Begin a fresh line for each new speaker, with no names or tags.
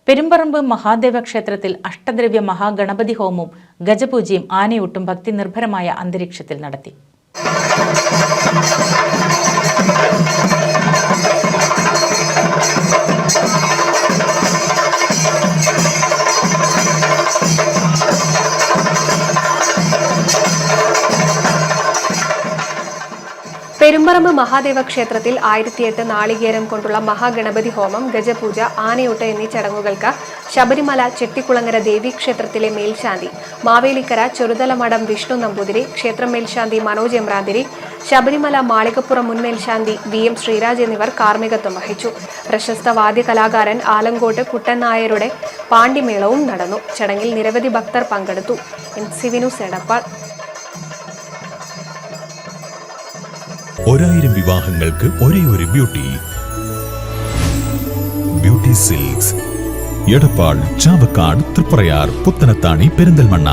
പെരുമ്പറമ്പ് മഹാദേവ ക്ഷേത്രത്തിൽ അഷ്ടദ്രവ്യ മഹാഗണപതി ഹോമവും ഗജപൂജയും ആനയൂട്ടും ഭക്തി നിർഭരമായ അന്തരീക്ഷത്തിൽ നടത്തി.
പെരുമ്പറമ്പ് മഹാദേവ ക്ഷേത്രത്തിൽ 1008 നാളികേരം കൊണ്ടുള്ള മഹാഗണപതി ഹോമം, ഗജപൂജ, ആനയൂട്ട് എന്നീ ചടങ്ങുകൾക്ക് ശബരിമല ചെട്ടിക്കുളങ്ങര ദേവീക്ഷേത്രത്തിലെ മേൽശാന്തി മാവേലിക്കര ചെറുതലമഠം വിഷ്ണു നമ്പൂതിരി, ക്ഷേത്രം മേൽശാന്തി മനോജ് എമ്രാന്തിരി, ശബരിമല മാളികപ്പുറം മുൻ മേൽശാന്തി VM ശ്രീരാജ് എന്നിവർ കാർമ്മികത്വം വഹിച്ചു. പ്രശസ്ത വാദ്യകലാകാരൻ ആലങ്കോട്ട് കുട്ടൻ നായരുടെ പാണ്ഡിമേളവും നടന്നു. ചടങ്ങിൽ നിരവധി ഭക്തർ പങ്കെടുത്തു. NCV news Edappal.
1000 വിവാഹങ്ങൾക്ക് ഒരേയൊരു ബ്യൂട്ടി സിൽക്സ്, എടപ്പാൾ, ചാവക്കാട്, തൃപ്രയാർ, പുത്തനത്താണി, പെരിന്തൽമണ്ണ.